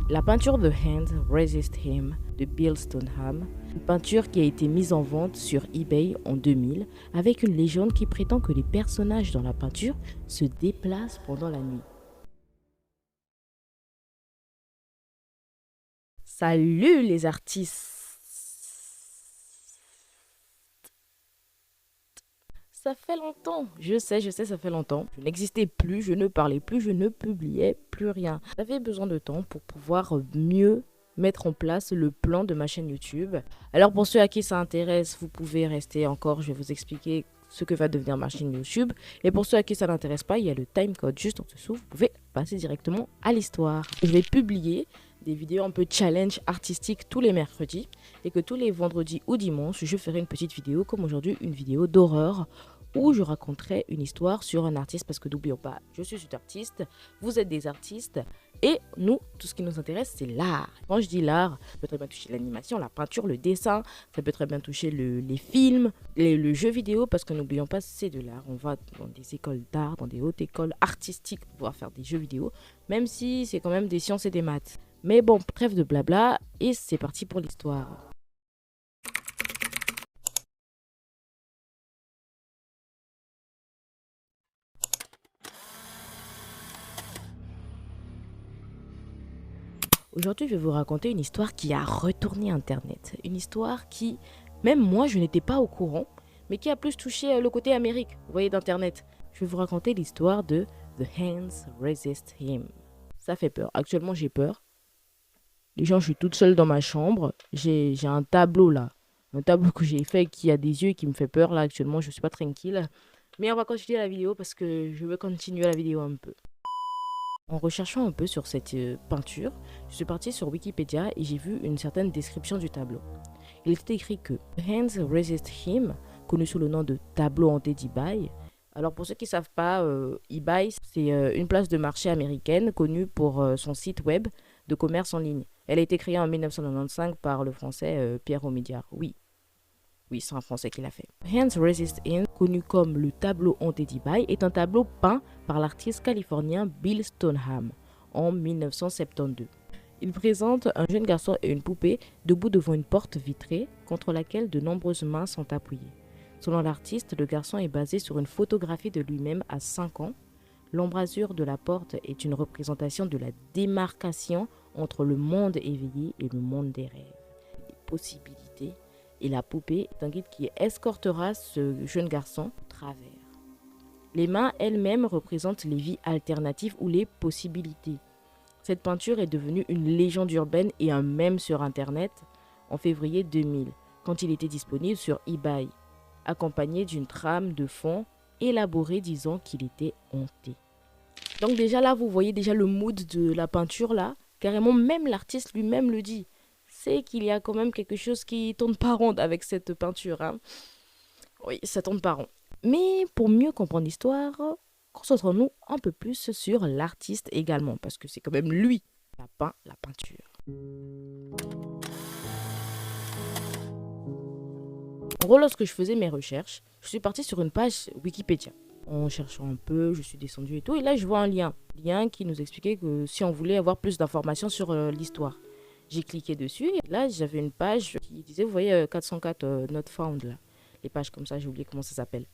La peinture The Hand Resist Him de Bill Stoneham, une peinture qui a été mise en vente sur eBay en 2000 avec une légende qui prétend que les personnages dans la peinture se déplacent pendant la nuit. Salut les artistes! Ça fait longtemps, je sais, ça fait longtemps. Je n'existais plus, je ne parlais plus, je ne publiais plus rien. J'avais besoin de temps pour pouvoir mieux mettre en place le plan de ma chaîne YouTube. Alors pour ceux à qui ça intéresse, vous pouvez rester encore, je vais vous expliquer ce que va devenir ma chaîne YouTube. Et pour ceux à qui ça n'intéresse pas, il y a le timecode juste en dessous, vous pouvez passer directement à l'histoire. Je vais publier des vidéos un peu challenge artistique tous les mercredis et que tous les vendredis ou dimanches, je ferai une petite vidéo comme aujourd'hui, une vidéo d'horreur où je raconterai une histoire sur un artiste parce que n'oublions pas, je suis une artiste, vous êtes des artistes et nous, tout ce qui nous intéresse, c'est l'art. Quand je dis l'art, ça peut très bien toucher l'animation, la peinture, le dessin, ça peut très bien toucher les films, le jeu vidéo parce que n'oublions pas, c'est de l'art. On va dans des écoles d'art, dans des hautes écoles artistiques pour pouvoir faire des jeux vidéo, même si c'est quand même des sciences et des maths. Mais bon, trêve de blabla et c'est parti pour l'histoire. Aujourd'hui, je vais vous raconter une histoire qui a retourné Internet. Une histoire qui, même moi, je n'étais pas au courant, mais qui a plus touché le côté Amérique, vous voyez, d'Internet. Je vais vous raconter l'histoire de The Hands Resist Him. Ça fait peur. Actuellement, j'ai peur. Les gens, je suis toute seule dans ma chambre. J'ai un tableau là. Un tableau que j'ai fait qui a des yeux et qui me fait peur. Là, actuellement, je ne suis pas tranquille. Mais on va continuer la vidéo parce que je veux continuer la vidéo un peu. En recherchant un peu sur cette peinture, je suis partie sur Wikipédia et j'ai vu une certaine description du tableau. Il était écrit que Hands Resist Him, connu sous le nom de tableau hanté d'eBay. Alors pour ceux qui ne savent pas, eBay, c'est une place de marché américaine connue pour son site web de commerce en ligne. Elle a été créée en 1995 par le français Pierre Omidyar. Oui, c'est un Français qui l'a fait. Hands Resist In, connu comme le tableau hanté d'eBay, est un tableau peint par l'artiste californien Bill Stoneham en 1972. Il présente un jeune garçon et une poupée debout devant une porte vitrée contre laquelle de nombreuses mains sont appuyées. Selon l'artiste, le garçon est basé sur une photographie de lui-même à 5 ans. L'embrasure de la porte est une représentation de la démarcation entre le monde éveillé et le monde des rêves, des possibilités. Et la poupée est un guide qui escortera ce jeune garçon au travers. Les mains elles-mêmes représentent les vies alternatives ou les possibilités. Cette peinture est devenue une légende urbaine et un mème sur Internet en février 2000, quand il était disponible sur eBay, accompagné d'une trame de fond élaborée disant qu'il était hanté. Donc déjà là, vous voyez déjà le mood de la peinture là. Carrément, même l'artiste lui-même le dit. C'est qu'il y a quand même quelque chose qui tourne pas rond avec cette peinture. Hein. Oui, ça tourne pas rond. Mais pour mieux comprendre l'histoire, concentrons-nous un peu plus sur l'artiste également, parce que c'est quand même lui qui a peint la peinture. En gros, lorsque je faisais mes recherches, je suis partie sur une page Wikipédia. En cherchant un peu, je suis descendue et tout, et là je vois un lien qui nous expliquait que si on voulait avoir plus d'informations sur l'histoire. J'ai cliqué dessus et là j'avais une page qui disait, vous voyez 404 not found là, les pages comme ça, j'ai oublié comment ça s'appelle.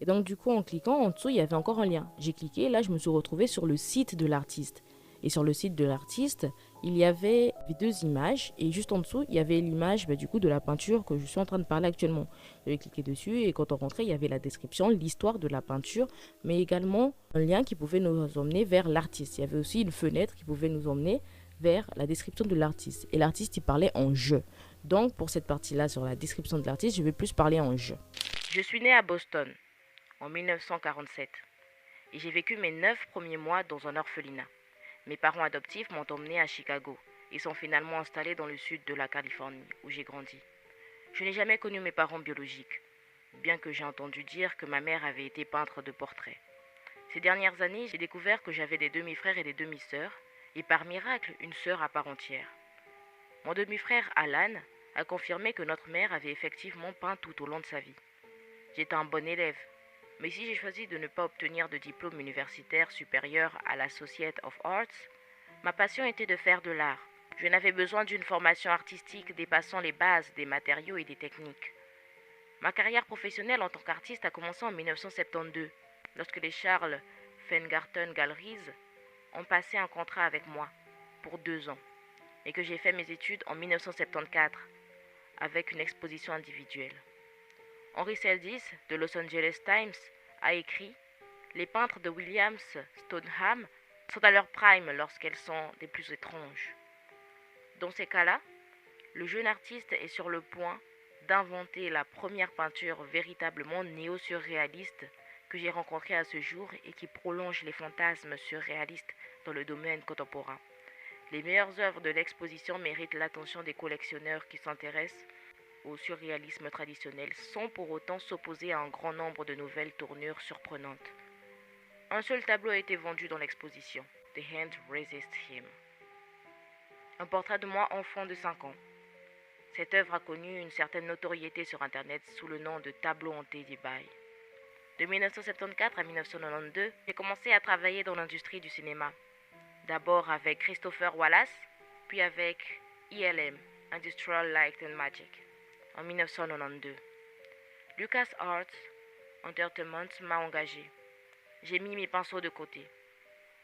Et donc du coup en cliquant en dessous il y avait encore un lien. J'ai cliqué et là je me suis retrouvée sur le site de l'artiste. Et sur le site de l'artiste, il y avait 2 images et juste en dessous il y avait l'image du coup de la peinture que je suis en train de parler actuellement. J'avais cliqué dessus et quand on rentrait il y avait la description, l'histoire de la peinture, mais également un lien qui pouvait nous emmener vers l'artiste. Il y avait aussi une fenêtre qui pouvait nous emmener vers la description de l'artiste. Et l'artiste, il parlait en je. Donc, pour cette partie-là, sur la description de l'artiste, je vais plus parler en je. Je suis née à Boston, en 1947. Et j'ai vécu mes 9 premiers mois dans un orphelinat. Mes parents adoptifs m'ont emmenée à Chicago. Ils sont finalement installés dans le sud de la Californie, où j'ai grandi. Je n'ai jamais connu mes parents biologiques, bien que j'ai entendu dire que ma mère avait été peintre de portraits. Ces dernières années, j'ai découvert que j'avais des demi-frères et des demi-sœurs, et par miracle, une sœur à part entière. Mon demi-frère Alan a confirmé que notre mère avait effectivement peint tout au long de sa vie. J'étais un bon élève, mais si j'ai choisi de ne pas obtenir de diplôme universitaire supérieur à l'Associate of Arts, ma passion était de faire de l'art. Je n'avais besoin d'une formation artistique dépassant les bases des matériaux et des techniques. Ma carrière professionnelle en tant qu'artiste a commencé en 1972, lorsque les Charles Feingarten Galleries ont passé un contrat avec moi pour 2 ans, et que j'ai fait mes études en 1974 avec une exposition individuelle. Henry Seldis de Los Angeles Times a écrit « Les peintres de Williams Stoneham sont à leur prime lorsqu'elles sont des plus étranges. » Dans ces cas-là, le jeune artiste est sur le point d'inventer la première peinture véritablement néo-surréaliste que j'ai rencontrée à ce jour et qui prolonge les fantasmes surréalistes dans le domaine contemporain. Les meilleures œuvres de l'exposition méritent l'attention des collectionneurs qui s'intéressent au surréalisme traditionnel sans pour autant s'opposer à un grand nombre de nouvelles tournures surprenantes. Un seul tableau a été vendu dans l'exposition, The Hand Resists Him. Un portrait de moi enfant de 5 ans. Cette œuvre a connu une certaine notoriété sur Internet sous le nom de tableau hanté d'eBay. De 1974 à 1992, j'ai commencé à travailler dans l'industrie du cinéma. D'abord avec Christopher Wallace, puis avec ILM, Industrial Light and Magic, en 1992. LucasArts Entertainment m'a engagé. J'ai mis mes pinceaux de côté.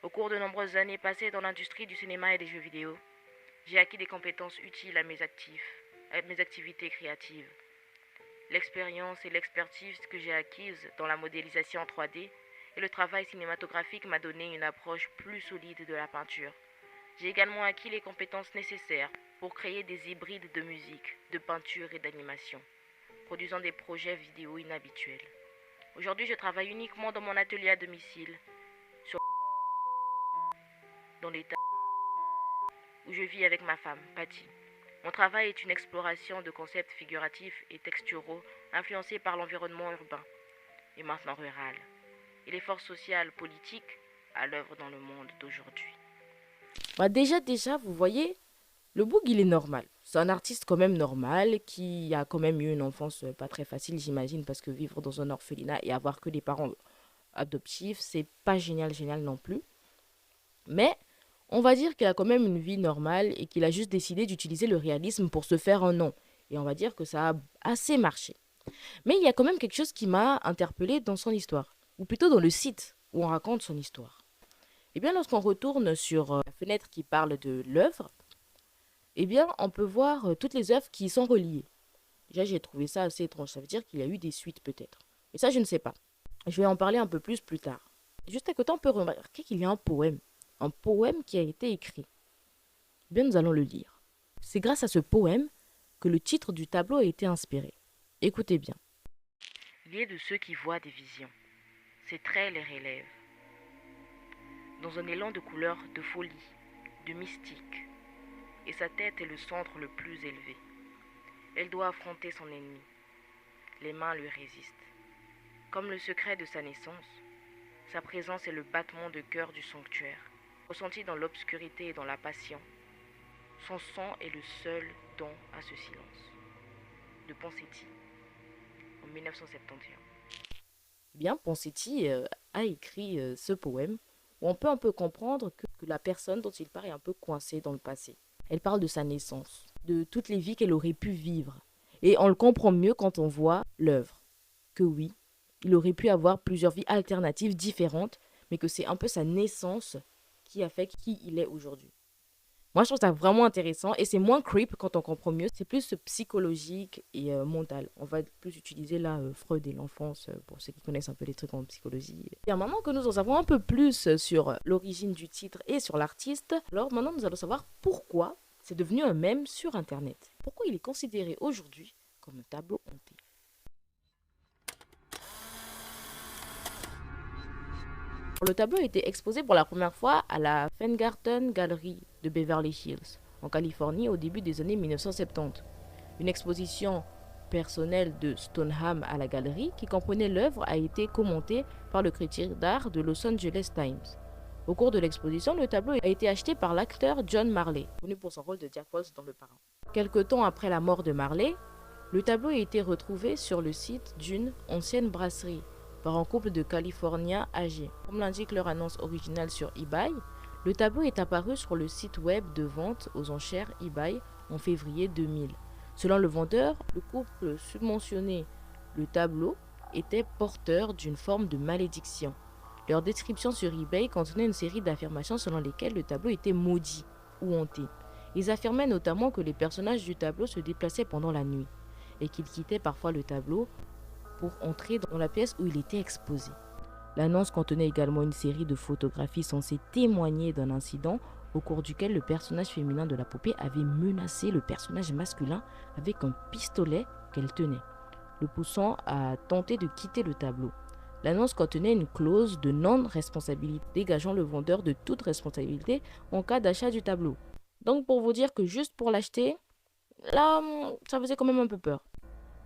Au cours de nombreuses années passées dans l'industrie du cinéma et des jeux vidéo, j'ai acquis des compétences utiles à mes activités créatives. L'expérience et l'expertise que j'ai acquises dans la modélisation en 3D et le travail cinématographique m'a donné une approche plus solide de la peinture. J'ai également acquis les compétences nécessaires pour créer des hybrides de musique, de peinture et d'animation, produisant des projets vidéo inhabituels. Aujourd'hui, je travaille uniquement dans mon atelier à domicile, dans l'état où je vis avec ma femme, Patty. Mon travail est une exploration de concepts figuratifs et texturaux influencés par l'environnement urbain et maintenant rural et les forces sociales, politiques à l'œuvre dans le monde d'aujourd'hui. Déjà, vous voyez, le Boog, il est normal. C'est un artiste quand même normal qui a quand même eu une enfance pas très facile, j'imagine, parce que vivre dans un orphelinat et avoir que des parents adoptifs, c'est pas génial non plus. Mais on va dire qu'il a quand même une vie normale et qu'il a juste décidé d'utiliser le réalisme pour se faire un nom. Et on va dire que ça a assez marché. Mais il y a quand même quelque chose qui m'a interpellée dans son histoire, ou plutôt dans le site où on raconte son histoire. Eh bien, lorsqu'on retourne sur la fenêtre qui parle de l'œuvre, eh bien, on peut voir toutes les œuvres qui sont reliées. Déjà, j'ai trouvé ça assez étrange. Ça veut dire qu'il y a eu des suites peut-être. Mais ça, je ne sais pas. Je vais en parler un peu plus tard. Juste à côté, on peut remarquer qu'il y a un poème. Un poème qui a été écrit. Eh bien, nous allons le lire. C'est grâce à ce poème que le titre du tableau a été inspiré. Écoutez bien. Il est de ceux qui voient des visions. Ses traits les relèvent. Dans un élan de couleur, de folie, de mystique. Et sa tête est le centre le plus élevé. Elle doit affronter son ennemi. Les mains lui résistent. Comme le secret de sa naissance, sa présence est le battement de cœur du sanctuaire. Ressenti dans l'obscurité et dans la passion, son sang est le seul don à ce silence. De Ponseti, en 1971. Bien, Ponseti a écrit ce poème où on peut un peu comprendre que la personne dont il parle est un peu coincée dans le passé. Elle parle de sa naissance, de toutes les vies qu'elle aurait pu vivre. Et on le comprend mieux quand on voit l'œuvre. Que oui, il aurait pu avoir plusieurs vies alternatives différentes, mais que c'est un peu sa naissance qui a fait qui il est aujourd'hui. Moi, je trouve ça vraiment intéressant et c'est moins creep quand on comprend mieux. C'est plus psychologique et mental. On va plus utiliser là Freud et l'enfance pour ceux qui connaissent un peu les trucs en psychologie. Et maintenant que nous en savons un peu plus sur l'origine du titre et sur l'artiste, alors maintenant nous allons savoir pourquoi c'est devenu un mème sur Internet. Pourquoi il est considéré aujourd'hui comme un tableau hanté. Le tableau a été exposé pour la première fois à la Feingarten Gallery de Beverly Hills, en Californie, au début des années 1970. Une exposition personnelle de Stoneham à la galerie qui comprenait l'œuvre a été commentée par le critique d'art de Los Angeles Times. Au cours de l'exposition, le tableau a été acheté par l'acteur John Marley, connu pour son rôle de Jack Ross dans Le Parrain. Quelque temps après la mort de Marley, le tableau a été retrouvé sur le site d'une ancienne brasserie par un couple de Californiens âgés. Comme l'indique leur annonce originale sur eBay, Le tableau est apparu sur le site web de vente aux enchères eBay en février 2000. Selon le vendeur, le couple submentionné, le tableau, était porteur d'une forme de malédiction. Leur description sur eBay contenait une série d'affirmations selon lesquelles le tableau était maudit ou hanté. Ils affirmaient notamment que les personnages du tableau se déplaçaient pendant la nuit et qu'ils quittaient parfois le tableau pour entrer dans la pièce où il était exposé. L'annonce contenait également une série de photographies censées témoigner d'un incident au cours duquel le personnage féminin de la poupée avait menacé le personnage masculin avec un pistolet qu'elle tenait, le poussant à tenter de quitter le tableau. L'annonce contenait une clause de non-responsabilité dégageant le vendeur de toute responsabilité en cas d'achat du tableau. Donc pour vous dire que juste pour l'acheter, là, ça faisait quand même un peu peur.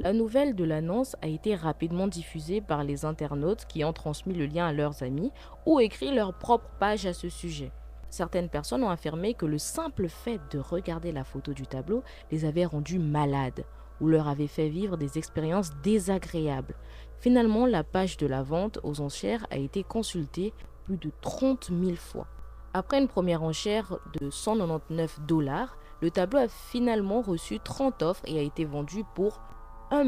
La nouvelle de l'annonce a été rapidement diffusée par les internautes qui ont transmis le lien à leurs amis ou écrit leur propre page à ce sujet. Certaines personnes ont affirmé que le simple fait de regarder la photo du tableau les avait rendus malades ou leur avait fait vivre des expériences désagréables. Finalement, la page de la vente aux enchères a été consultée plus de 30 000 fois. Après une première enchère de 199 $, le tableau a finalement reçu 30 offres et a été vendu pour 1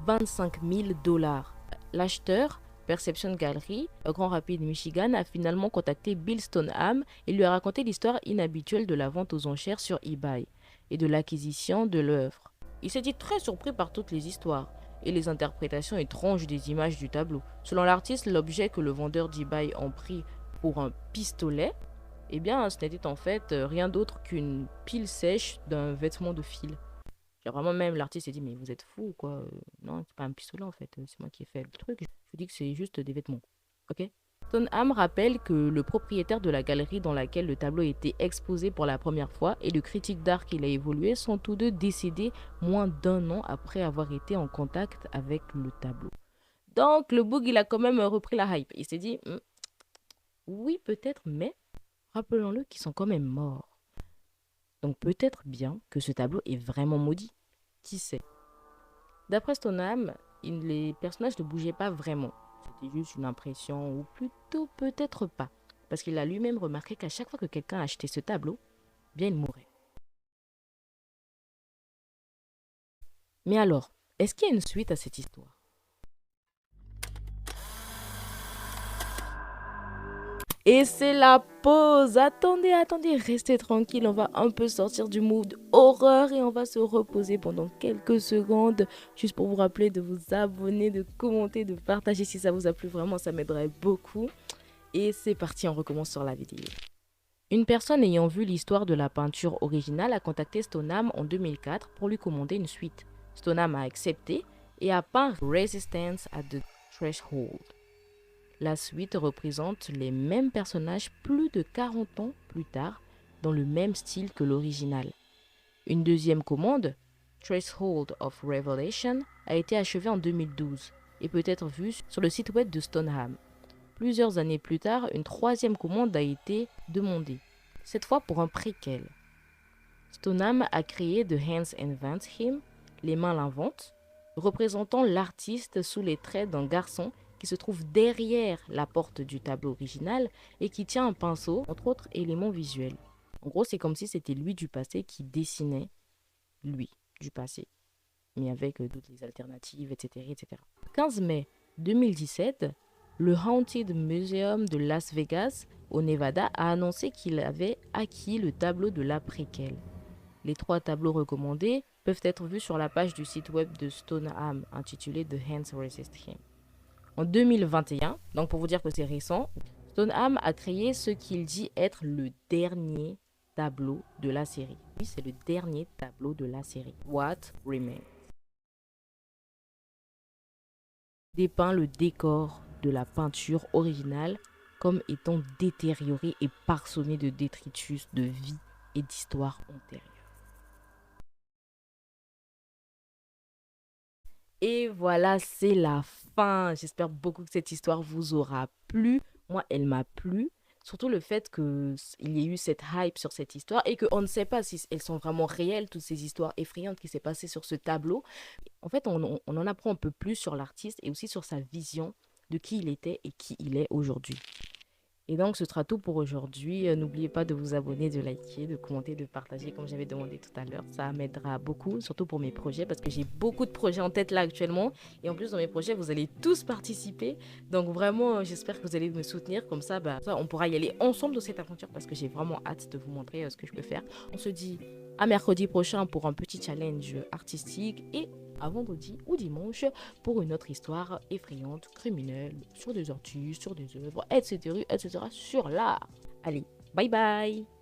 025 000 $. L'acheteur, Perception Gallery, à Grand Rapids, Michigan, a finalement contacté Bill Stoneham et lui a raconté l'histoire inhabituelle de la vente aux enchères sur eBay et de l'acquisition de l'œuvre. Il s'est dit très surpris par toutes les histoires et les interprétations étranges des images du tableau. Selon l'artiste, l'objet que le vendeur d'eBay en prit pour un pistolet, eh bien, ce n'était en fait rien d'autre qu'une pile sèche d'un vêtement de fil. Genre vraiment même l'artiste s'est dit mais vous êtes fou ou quoi. Non, c'est pas un pistolet en fait, c'est moi qui ai fait le truc. Je vous dis que c'est juste des vêtements. Ok. Stoneham rappelle que le propriétaire de la galerie dans laquelle le tableau a été exposé pour la première fois et le critique d'art qui l'a évolué sont tous deux décédés moins d'1 an après avoir été en contact avec le tableau. Donc le Boog il a quand même repris la hype. Il s'est dit oui peut-être mais rappelons-le qu'ils sont quand même morts. Donc peut-être bien que ce tableau est vraiment maudit. Qui sait? D'après Stoneham, les personnages ne bougeaient pas vraiment. C'était juste une impression, ou plutôt peut-être pas. Parce qu'il a lui-même remarqué qu'à chaque fois que quelqu'un achetait ce tableau, bien il mourait. Mais alors, est-ce qu'il y a une suite à cette histoire? Et c'est la pause. Attendez, restez tranquille. On va un peu sortir du mood horreur et on va se reposer pendant quelques secondes. Juste pour vous rappeler de vous abonner, de commenter, de partager si ça vous a plu. Vraiment, ça m'aiderait beaucoup. Et c'est parti, on recommence sur la vidéo. Une personne ayant vu l'histoire de la peinture originale a contacté Stoneham en 2004 pour lui commander une suite. Stoneham a accepté et a peint Resistance at the Threshold. La suite représente les mêmes personnages plus de 40 ans plus tard, dans le même style que l'original. Une deuxième commande, Threshold of Revelation, a été achevée en 2012 et peut être vue sur le site web de Stoneham. Plusieurs années plus tard, une troisième commande a été demandée, cette fois pour un préquel. Stoneham a créé The Hands Invent Him, les mains l'inventent, représentant l'artiste sous les traits d'un garçon qui se trouve derrière la porte du tableau original et qui tient un pinceau, entre autres éléments visuels. En gros, c'est comme si c'était lui du passé qui dessinait lui du passé, mais avec toutes les alternatives, etc., etc. 15 mai 2017, le Haunted Museum de Las Vegas, au Nevada, a annoncé qu'il avait acquis le tableau de l'après-quel. Les 3 tableaux recommandés peuvent être vus sur la page du site web de Stoneham, intitulé The Hands Resist Him. En 2021, donc pour vous dire que c'est récent, Stoneham a créé ce qu'il dit être le dernier tableau de la série. Oui, c'est le dernier tableau de la série. What Remains dépeint le décor de la peinture originale comme étant détérioré et parsemé de détritus, de vie et d'histoires antérieures. Et voilà, c'est la fin. J'espère beaucoup que cette histoire vous aura plu. Moi, elle m'a plu. Surtout le fait qu'il y ait eu cette hype sur cette histoire et qu'on ne sait pas si elles sont vraiment réelles, toutes ces histoires effrayantes qui s'est passées sur ce tableau. En fait, on en apprend un peu plus sur l'artiste et aussi sur sa vision de qui il était et qui il est aujourd'hui. Et donc, ce sera tout pour aujourd'hui. N'oubliez pas de vous abonner, de liker, de commenter, de partager comme j'avais demandé tout à l'heure. Ça m'aidera beaucoup, surtout pour mes projets, parce que j'ai beaucoup de projets en tête là actuellement. Et en plus, dans mes projets, vous allez tous participer. Donc, vraiment, j'espère que vous allez me soutenir. Comme ça, on pourra y aller ensemble dans cette aventure, parce que j'ai vraiment hâte de vous montrer ce que je peux faire. On se dit à mercredi prochain pour un petit challenge artistique et à vendredi ou dimanche pour une autre histoire effrayante, criminelle, sur des artistes, sur des œuvres, etc., etc., sur l'art. Allez, bye bye!